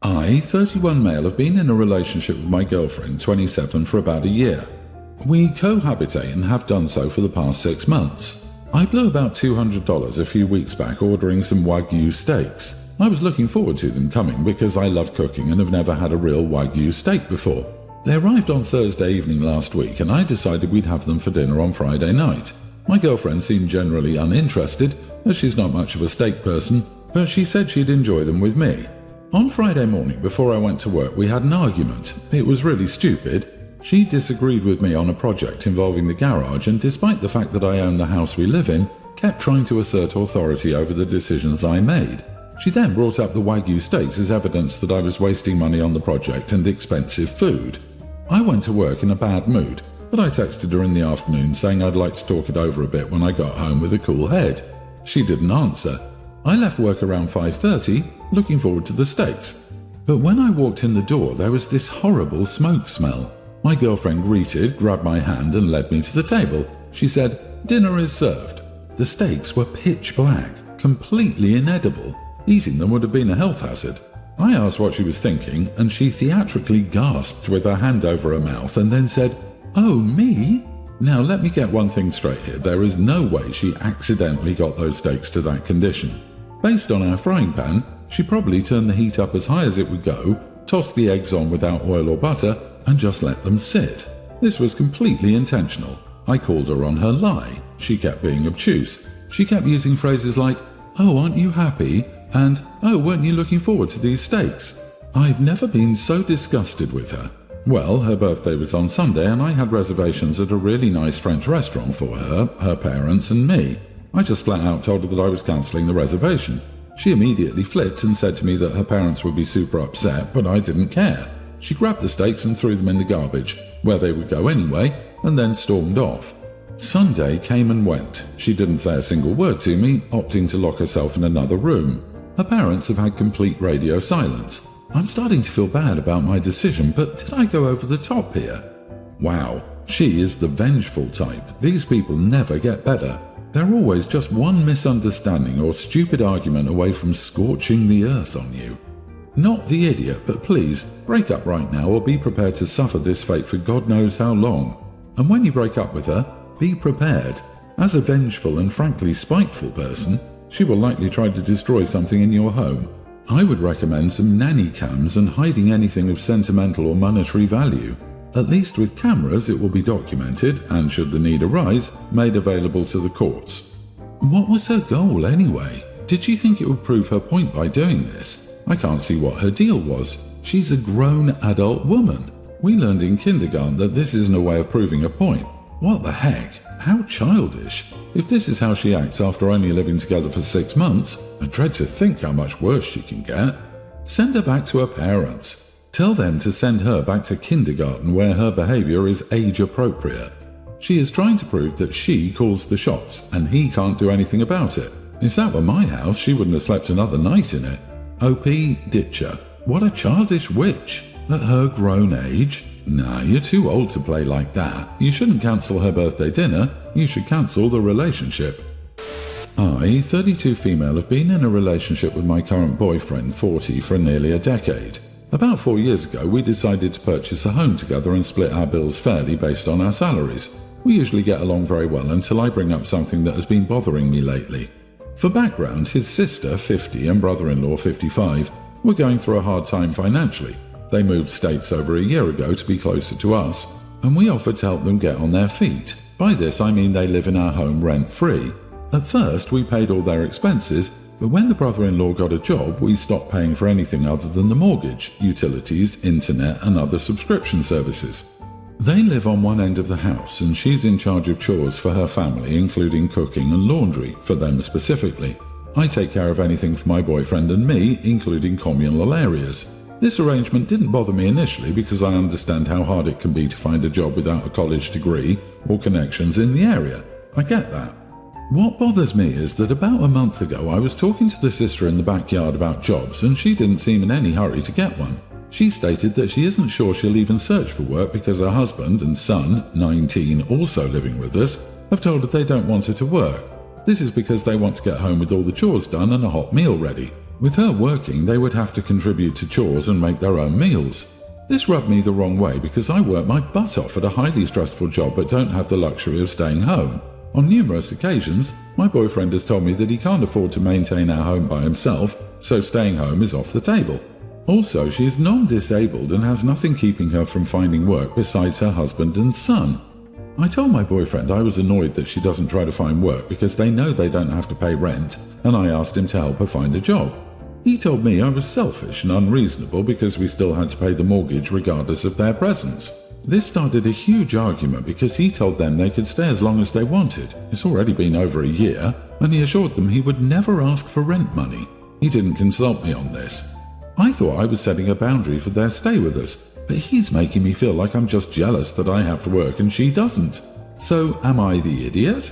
I, 31 male, have been in a relationship with my girlfriend, 27, for about a year. We cohabitate and have done so for the past 6 months. I blew about $200 a few weeks back ordering some Wagyu steaks. I was looking forward to them coming because I love cooking and have never had a real Wagyu steak before. They arrived on Thursday evening last week and I decided we'd have them for dinner on Friday night. My girlfriend seemed generally uninterested, as she's not much of a steak person, but she said she'd enjoy them with me. On Friday morning before I went to work we had an argument. It was really stupid. She disagreed with me on a project involving the garage and despite the fact that I own the house we live in, kept trying to assert authority over the decisions I made. She then brought up the Wagyu steaks as evidence that I was wasting money on the project and expensive food. I went to work in a bad mood, but I texted her in the afternoon saying I'd like to talk it over a bit when I got home with a cool head. She didn't answer. I left work around 5:30, looking forward to the steaks. But when I walked in the door, there was this horrible smoke smell. My girlfriend greeted, grabbed my hand and led me to the table. She said, "Dinner is served." The steaks were pitch black, completely inedible. Eating them would have been a health hazard. I asked what she was thinking, and she theatrically gasped with her hand over her mouth and then said, "Oh, me?" Now let me get one thing straight here. There is no way she accidentally got those steaks to that condition. Based on our frying pan, she probably turned the heat up as high as it would go, tossed the eggs on without oil or butter, and just let them sit. This was completely intentional. I called her on her lie. She kept being obtuse. She kept using phrases like, "Oh, aren't you happy?" and "Oh, weren't you looking forward to these steaks?" I've never been so disgusted with her. Well, her birthday was on Sunday and I had reservations at a really nice French restaurant for her, her parents and me. I just flat out told her that I was cancelling the reservation. She immediately flipped and said to me that her parents would be super upset, but I didn't care. She grabbed the steaks and threw them in the garbage, where they would go anyway, and then stormed off. Sunday came and went. She didn't say a single word to me, opting to lock herself in another room. Her parents have had complete radio silence. I'm starting to feel bad about my decision, but did I go over the top here? Wow, she is the vengeful type. These people never get better. They're always just one misunderstanding or stupid argument away from scorching the earth on you. Not the idiot, but please, break up right now or be prepared to suffer this fate for God knows how long. And when you break up with her, be prepared. As a vengeful and frankly spiteful person, she will likely try to destroy something in your home. I would recommend some nanny cams and hiding anything of sentimental or monetary value. At least with cameras it will be documented and, should the need arise, made available to the courts. What was her goal anyway? Did she think it would prove her point by doing this? I can't see what her deal was. She's a grown adult woman. We learned in kindergarten that this isn't a way of proving a point. What the heck? How childish. If this is how she acts after only living together for 6 months, I dread to think how much worse she can get. Send her back to her parents. Tell them to send her back to kindergarten where her behaviour is age appropriate. She is trying to prove that she calls the shots and he can't do anything about it. If that were my house, she wouldn't have slept another night in it. OP, ditch her. What a childish witch. At her grown age? Nah, you're too old to play like that. You shouldn't cancel her birthday dinner. You should cancel the relationship. I, 32 female, have been in a relationship with my current boyfriend, 40, for nearly a decade. About 4 years ago, we decided to purchase a home together and split our bills fairly based on our salaries. We usually get along very well until I bring up something that has been bothering me lately. For background, his sister, 50, and brother-in-law, 55, were going through a hard time financially. They moved states over a year ago to be closer to us, and we offered to help them get on their feet. By this I mean they live in our home rent-free. At first, we paid all their expenses, but when the brother-in-law got a job, we stopped paying for anything other than the mortgage, utilities, internet, and other subscription services. They live on one end of the house, and she's in charge of chores for her family, including cooking and laundry, for them specifically. I take care of anything for my boyfriend and me, including communal areas. This arrangement didn't bother me initially because I understand how hard it can be to find a job without a college degree or connections in the area. I get that. What bothers me is that about a month ago I was talking to the sister in the backyard about jobs and she didn't seem in any hurry to get one. She stated that she isn't sure she'll even search for work because her husband and son, 19, also living with us, have told her they don't want her to work. This is because they want to get home with all the chores done and a hot meal ready. With her working, they would have to contribute to chores and make their own meals. This rubbed me the wrong way because I work my butt off at a highly stressful job but don't have the luxury of staying home. On numerous occasions, my boyfriend has told me that he can't afford to maintain our home by himself, so staying home is off the table. Also, she is non-disabled and has nothing keeping her from finding work besides her husband and son. I told my boyfriend I was annoyed that she doesn't try to find work because they know they don't have to pay rent, and I asked him to help her find a job. He told me I was selfish and unreasonable because we still had to pay the mortgage regardless of their presence. This started a huge argument because he told them they could stay as long as they wanted. It's already been over a year, and he assured them he would never ask for rent money. He didn't consult me on this. I thought I was setting a boundary for their stay with us, but he's making me feel like I'm just jealous that I have to work and she doesn't. So am I the idiot?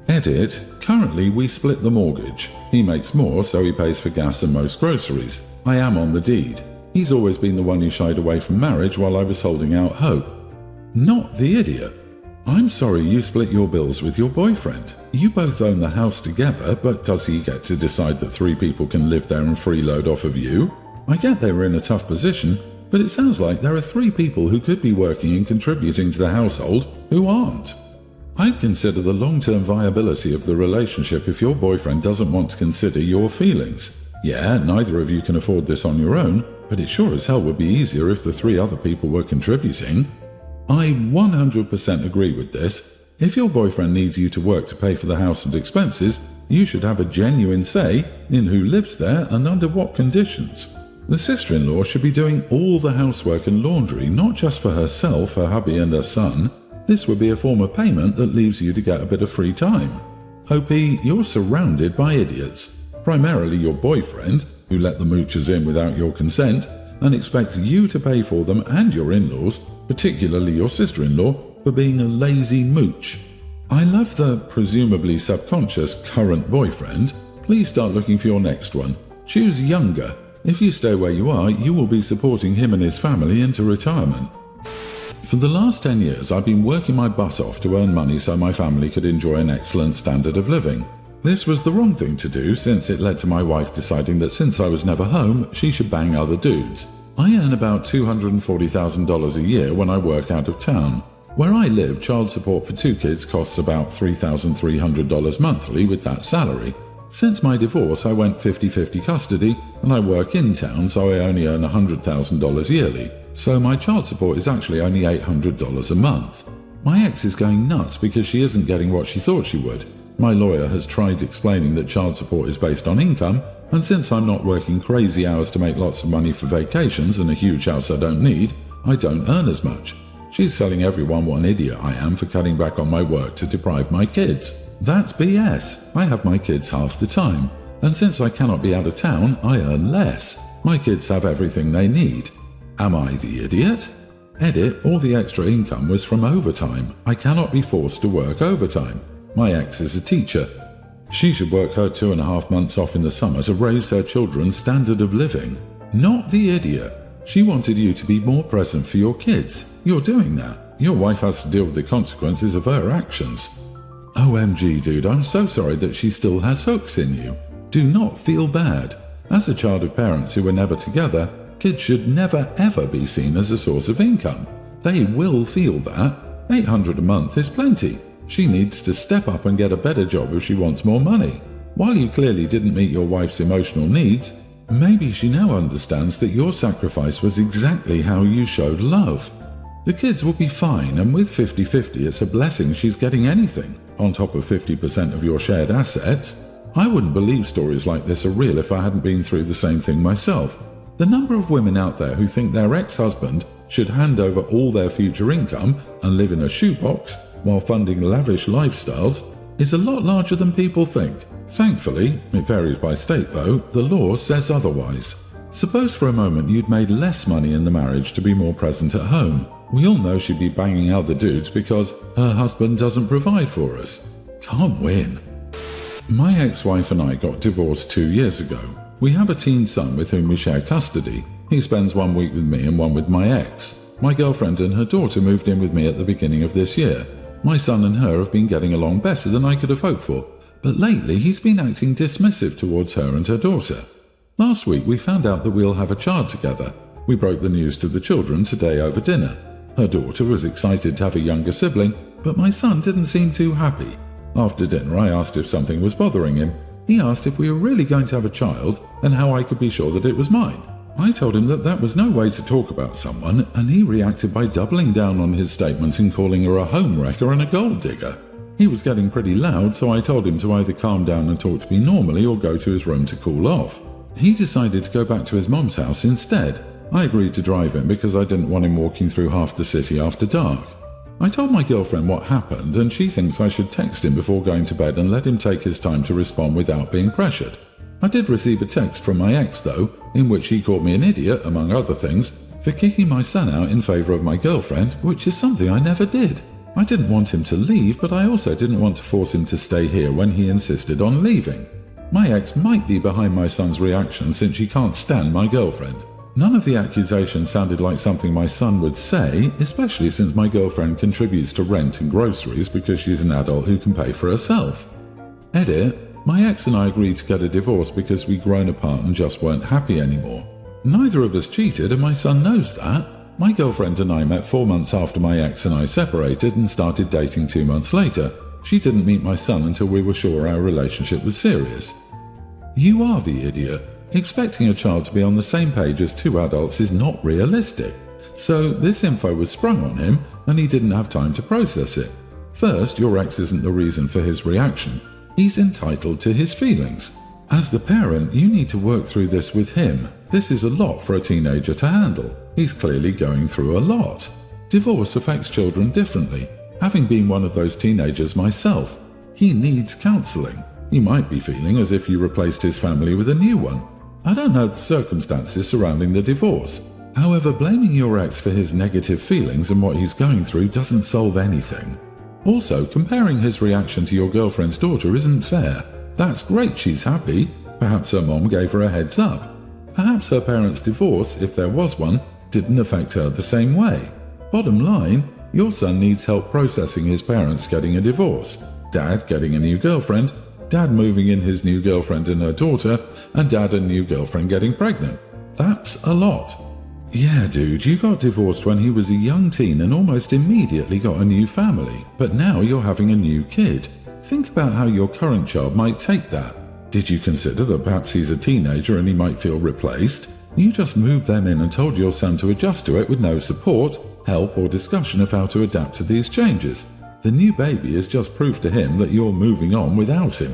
Edit. Currently we split the mortgage. He makes more, so he pays for gas and most groceries. I am on the deed. He's always been the one who shied away from marriage while I was holding out hope. Not the idiot. I'm sorry you split your bills with your boyfriend. You both own the house together, but does he get to decide that 3 people can live there and freeload off of you? I get they were in a tough position, but it sounds like there are 3 people who could be working and contributing to the household who aren't. I'd consider the long-term viability of the relationship if your boyfriend doesn't want to consider your feelings. Yeah, neither of you can afford this on your own, but it sure as hell would be easier if the 3 other people were contributing. I 100% agree with this. If your boyfriend needs you to work to pay for the house and expenses, you should have a genuine say in who lives there and under what conditions. The sister-in-law should be doing all the housework and laundry, not just for herself, her hubby and her son. This would be a form of payment that leaves you to get a bit of free time. OP, you're surrounded by idiots. Primarily your boyfriend, who let the moochers in without your consent, and expects you to pay for them, and your in-laws, particularly your sister-in-law, for being a lazy mooch. I love the presumably subconscious current boyfriend. Please start looking for your next one. Choose younger. If you stay where you are, you will be supporting him and his family into retirement. For the last 10 years, I've been working my butt off to earn money so my family could enjoy an excellent standard of living. This was the wrong thing to do since it led to my wife deciding that since I was never home, she should bang other dudes. I earn about $240,000 a year when I work out of town. Where I live, child support for 2 kids costs about $3,300 monthly with that salary. Since my divorce, I went 50-50 custody, and I work in town, so I only earn $100,000 yearly. So my child support is actually only $800 a month. My ex is going nuts because she isn't getting what she thought she would. My lawyer has tried explaining that child support is based on income, and since I'm not working crazy hours to make lots of money for vacations and a huge house I don't need, I don't earn as much. She's telling everyone what an idiot I am for cutting back on my work to deprive my kids. That's BS. I have my kids half the time, and since I cannot be out of town, I earn less. My kids have everything they need. Am I the idiot? Edit, all the extra income was from overtime. I cannot be forced to work overtime. My ex is a teacher. She should work her 2.5 months off in the summer to raise her children's standard of living. Not the idiot. She wanted you to be more present for your kids. You're doing that. Your wife has to deal with the consequences of her actions. OMG, dude, I'm so sorry that she still has hooks in you. Do not feel bad. As a child of parents who were never together, kids should never ever be seen as a source of income. They will feel that. $800 a month is plenty. She needs to step up and get a better job if she wants more money. While you clearly didn't meet your wife's emotional needs, maybe she now understands that your sacrifice was exactly how you showed love. The kids will be fine, and with 50-50 it's a blessing she's getting anything, on top of 50% of your shared assets. I wouldn't believe stories like this are real if I hadn't been through the same thing myself. The number of women out there who think their ex-husband should hand over all their future income and live in a shoebox while funding lavish lifestyles is a lot larger than people think. Thankfully, it varies by state though, the law says otherwise. Suppose for a moment you'd made less money in the marriage to be more present at home. We all know she'd be banging other dudes because her husband doesn't provide for us. Can't win. My ex-wife and I got divorced 2 years ago. We have a teen son with whom we share custody. He spends 1 week with me and 1 with my ex. My girlfriend and her daughter moved in with me at the beginning of this year. My son and her have been getting along better than I could have hoped for, but lately he's been acting dismissive towards her and her daughter. Last week we found out that we'll have a child together. We broke the news to the children today over dinner. Her daughter was excited to have a younger sibling, but my son didn't seem too happy. After dinner I asked if something was bothering him. He asked if we were really going to have a child and how I could be sure that it was mine. I told him that was no way to talk about someone, and he reacted by doubling down on his statement and calling her a home wrecker and a gold digger. He was getting pretty loud, so I told him to either calm down and talk to me normally or go to his room to cool off. He decided to go back to his mom's house instead. I agreed to drive him because I didn't want him walking through half the city after dark. I told my girlfriend what happened, and she thinks I should text him before going to bed and let him take his time to respond without being pressured. I did receive a text from my ex, though, in which he called me an idiot, among other things, for kicking my son out in favour of my girlfriend, which is something I never did. I didn't want him to leave, but I also didn't want to force him to stay here when he insisted on leaving. My ex might be behind my son's reaction since she can't stand my girlfriend. None of the accusations sounded like something my son would say, especially since my girlfriend contributes to rent and groceries because she's an adult who can pay for herself. Edit. My ex and I agreed to get a divorce because we'd grown apart and just weren't happy anymore. Neither of us cheated, and my son knows that. My girlfriend and I met 4 months after my ex and I separated and started dating 2 months later. She didn't meet my son until we were sure our relationship was serious. You are the idiot. Expecting a child to be on the same page as 2 adults is not realistic. So this info was sprung on him and he didn't have time to process it. First, your ex isn't the reason for his reaction. He's entitled to his feelings. As the parent, you need to work through this with him. This is a lot for a teenager to handle. He's clearly going through a lot. Divorce affects children differently. Having been one of those teenagers myself, he needs counseling. He might be feeling as if you replaced his family with a new one. I don't know the circumstances surrounding the divorce. However, blaming your ex for his negative feelings and what he's going through doesn't solve anything. Also, comparing his reaction to your girlfriend's daughter isn't fair. That's great she's happy. Perhaps her mom gave her a heads up. Perhaps her parents' divorce, if there was one, didn't affect her the same way. Bottom line, your son needs help processing his parents getting a divorce, dad getting a new girlfriend, dad moving in his new girlfriend and her daughter, and dad and new girlfriend getting pregnant. That's a lot. Yeah, dude, you got divorced when he was a young teen and almost immediately got a new family, but now you're having a new kid. Think about how your current child might take that. Did you consider that perhaps he's a teenager and he might feel replaced? You just moved them in and told your son to adjust to it with no support, help, or discussion of how to adapt to these changes. The new baby is just proof to him that you're moving on without him.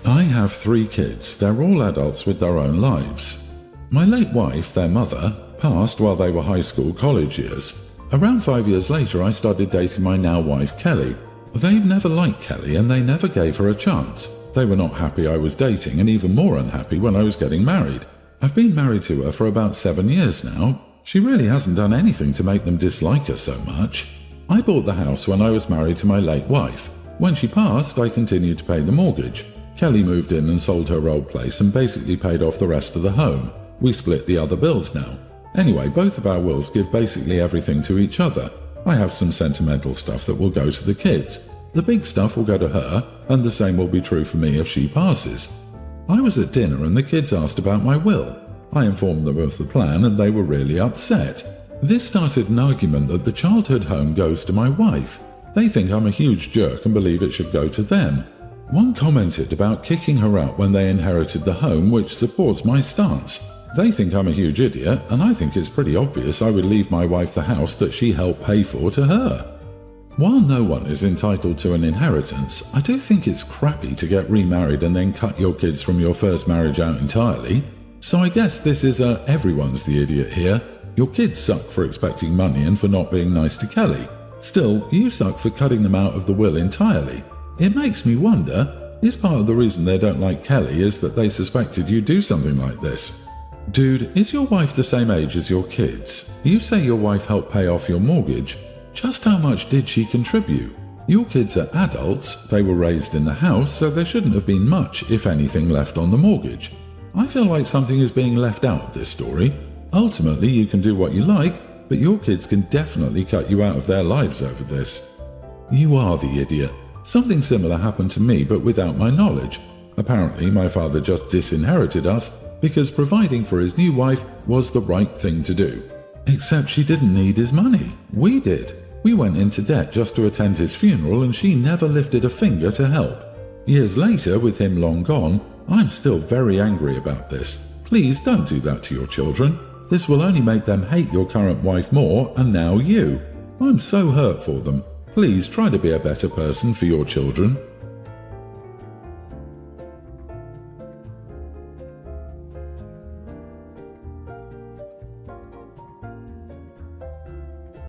I have 3 kids. They're all adults with their own lives. My late wife, their mother, passed while they were high school college years. Around 5 years later, I started dating my now wife, Kelly. They've never liked Kelly and they never gave her a chance. They were not happy I was dating and even more unhappy when I was getting married. I've been married to her for about 7 years now. She really hasn't done anything to make them dislike her so much. I bought the house when I was married to my late wife. When she passed, I continued to pay the mortgage. Kelly moved in and sold her old place and basically paid off the rest of the home. We split the other bills now. Anyway, both of our wills give basically everything to each other. I have some sentimental stuff that will go to the kids. The big stuff will go to her, and the same will be true for me if she passes. I was at dinner and the kids asked about my will. I informed them of the plan and they were really upset. This started an argument that the childhood home goes to my wife. They think I'm a huge jerk and believe it should go to them. One commented about kicking her out when they inherited the home, which supports my stance. They think I'm a huge idiot, and I think it's pretty obvious I would leave my wife the house that she helped pay for to her. While no one is entitled to an inheritance, I do think it's crappy to get remarried and then cut your kids from your first marriage out entirely. So I guess this is everyone's the idiot here. Your kids suck for expecting money and for not being nice to Kelly. Still, you suck for cutting them out of the will entirely. It makes me wonder, is part of the reason they don't like Kelly is that they suspected you'd do something like this? Dude, is your wife the same age as your kids? You say your wife helped pay off your mortgage. Just how much did she contribute? Your kids are adults, they were raised in the house, so there shouldn't have been much, if anything, left on the mortgage. I feel like something is being left out of this story. Ultimately, you can do what you like, but your kids can definitely cut you out of their lives over this. You are the idiot. Something similar happened to me, but without my knowledge. Apparently, my father just disinherited us, because providing for his new wife was the right thing to do. Except she didn't need his money. We did. We went into debt just to attend his funeral and she never lifted a finger to help. Years later, with him long gone, I'm still very angry about this. Please don't do that to your children. This will only make them hate your current wife more and now you. I'm so hurt for them. Please try to be a better person for your children.